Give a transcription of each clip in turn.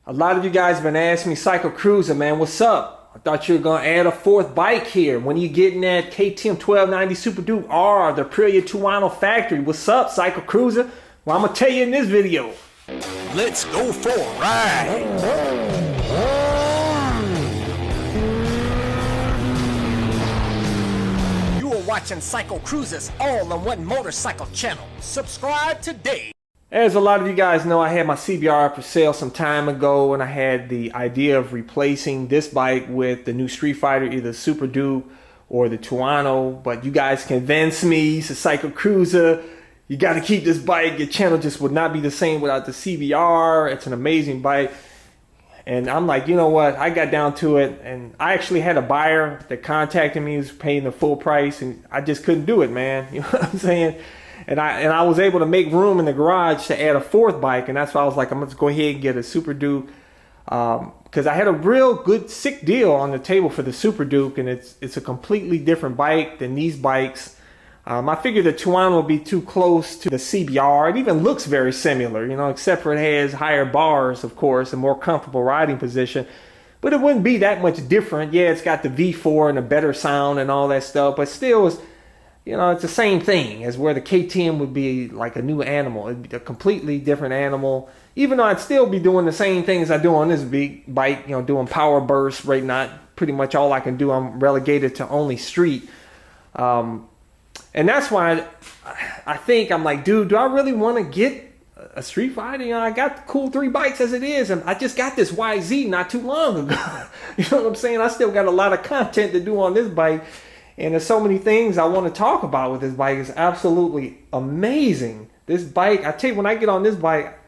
A lot of you guys have been asking me, CycleCruza, man, what's up? I thought you were going to add a fourth bike here. When you getting that KTM 1290 Super Duke R, the Aprilia Tuono factory? What's up, CycleCruza? Well, I'm going to tell you in this video. Let's go for a ride. You are watching CycleCruza's all-in-one motorcycle channel. Subscribe today. As a lot of you guys know, I had my CBR up for sale some time ago, and I had the idea of replacing this bike with the new Street Fighter, either Super Duke or the Tuono. But you guys convinced me, to CycleCruza, you got to keep this bike. Your channel just would not be the same without the CBR. It's an amazing bike. And I'm like, you know what? I got down to it, and I actually had a buyer that contacted me, who's paying the full price, and I just couldn't do it, man. You know what I'm saying? And I was able to make room in the garage to add a fourth bike, and that's why I was like, I'm going to go ahead and get a Super Duke, because I had a real good, sick deal on the table for the Super Duke, and it's a completely different bike than these bikes. I figured the Tuono would be too close to the CBR. It even looks very similar, you know, except for it has higher bars, of course, a more comfortable riding position. But it wouldn't be that much different. Yeah, it's got the V4 and a better sound and all that stuff, but still, you know, it's the same thing as where the KTM would be like a new animal. It'd be a completely different animal. Even though I'd still be doing the same things I do on this big bike, you know, doing power bursts, right? Not pretty much all I can do. I'm relegated to only street. And that's why I think I'm like, dude, do I really want to get a Street Fighter? You know, I got the cool 3 bikes as it is, and I just got this YZ not too long ago. You know what I'm saying? I still got a lot of content to do on this bike. And there's so many things I want to talk about with this bike. It's absolutely amazing. This bike, I tell you, when I get on this bike,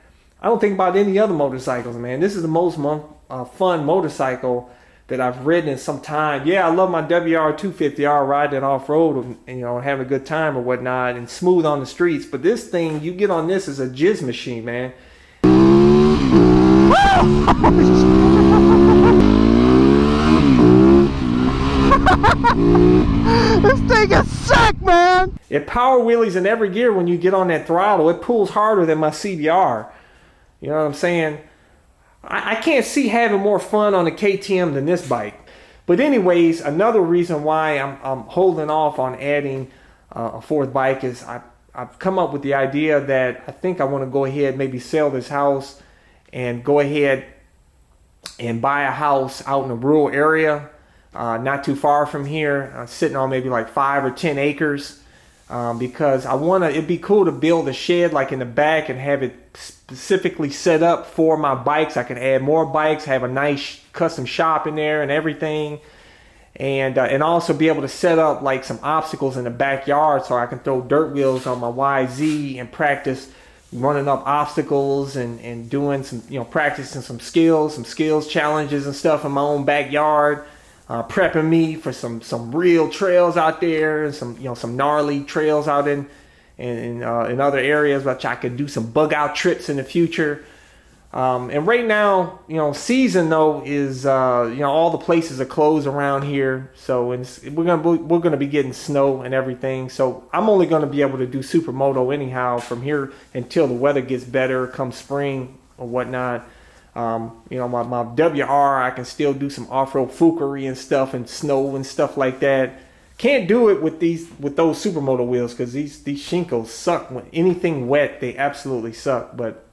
I don't think about any other motorcycles, man. This is the most fun motorcycle that I've ridden in some time. Yeah, I love my WR250R, riding it off-road and, you know, having a good time or whatnot, and smooth on the streets. But this thing, you get on this, is a jizz machine, man. This thing is sick, man! It power wheelies in every gear when you get on that throttle. It pulls harder than my CBR. You know what I'm saying? I can't see having more fun on a KTM than this bike. But anyways, another reason why I'm holding off on adding a fourth bike is I've come up with the idea that I think I want to go ahead, maybe sell this house and go ahead and buy a house out in a rural area. Not too far from here, sitting on maybe like 5 or 10 acres, because I want to, it'd be cool to build a shed like in the back and have it specifically set up for my bikes. I can add more bikes, have a nice custom shop in there and everything, and also be able to set up like some obstacles in the backyard so I can throw dirt wheels on my YZ and practice running up obstacles and doing some, you know, practicing some skills challenges and stuff in my own backyard. Prepping me for some real trails out there, and some gnarly trails out in other areas, which I could do some bug out trips in the future. And right now, you know, season though is you know, all the places are closed around here, so we're gonna be getting snow and everything. So I'm only gonna be able to do Supermoto anyhow from here until the weather gets better come spring or whatnot. You know, my WR, I can still do some off-road fukery and stuff and snow and stuff like that. Can't do it with those Supermoto wheels, because these Shinkos suck. When anything wet, they absolutely suck. But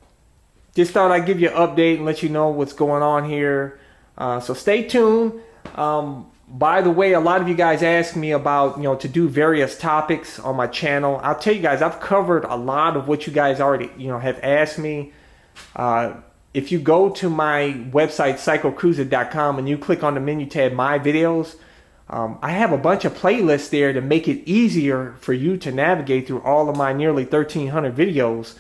just thought I'd give you an update and let you know what's going on here. So stay tuned. By the way, a lot of you guys asked me about, you know, to do various topics on my channel. I'll tell you guys, I've covered a lot of what you guys already, you know, have asked me. If you go to my website, CycleCruza.com, and you click on the menu tab, My Videos, I have a bunch of playlists there to make it easier for you to navigate through all of my nearly 1,300 videos.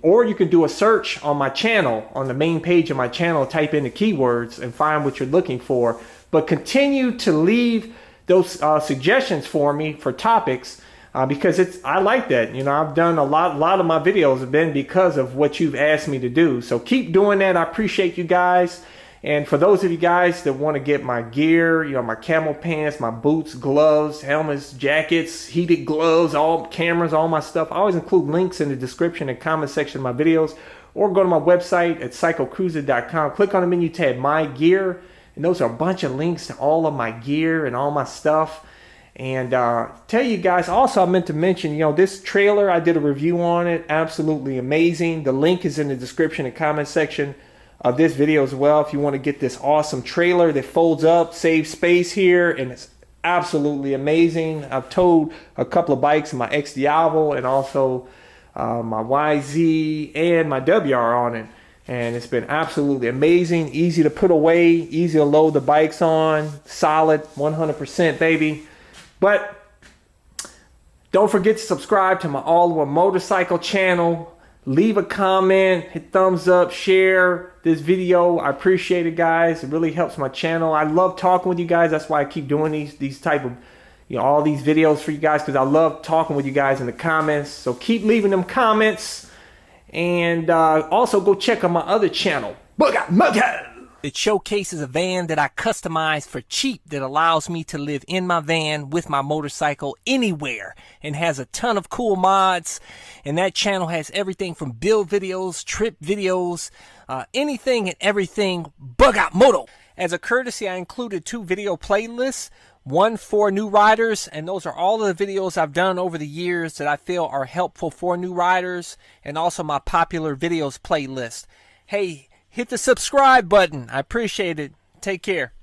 Or you can do a search on my channel, on the main page of my channel, type in the keywords and find what you're looking for. But continue to leave those suggestions for me for topics. Because I like that. You know, I've done a lot of my videos have been because of what you've asked me to do. So keep doing that. I appreciate you guys. And for those of you guys that want to get my gear, you know, my camo pants, my boots, gloves, helmets, jackets, heated gloves, all cameras, all my stuff, I always include links in the description and comment section of my videos. or go to my website at CycleCruza.com. Click on the menu tab, My Gear, and those are a bunch of links to all of my gear and all my stuff. And tell you guys, also I meant to mention, you know, this trailer, I did a review on it, absolutely amazing. The link is in the description and comment section of this video as well if you want to get this awesome trailer that folds up, saves space here, and it's absolutely amazing. I've towed a couple of bikes in my X Diablo and also my YZ and my WR on it, and it's been absolutely amazing. Easy to put away, easy to load the bikes on, solid 100% baby. But don't forget to subscribe to my All One Motorcycle channel. Leave a comment, hit thumbs up, share this video. I appreciate it, guys. It really helps my channel. I love talking with you guys. That's why I keep doing these type of, you know, all these videos for you guys, because I love talking with you guys in the comments. So keep leaving them comments, and also go check out my other channel, Moto. It showcases a van that I customized for cheap that allows me to live in my van with my motorcycle anywhere, and has a ton of cool mods. And that channel has everything from build videos, trip videos, anything and everything Bug Out Moto. As a courtesy, I included 2 video playlists, one for new riders, and those are all of the videos I've done over the years that I feel are helpful for new riders, and also my popular videos playlist. Hey, hit the subscribe button. I appreciate it. Take care.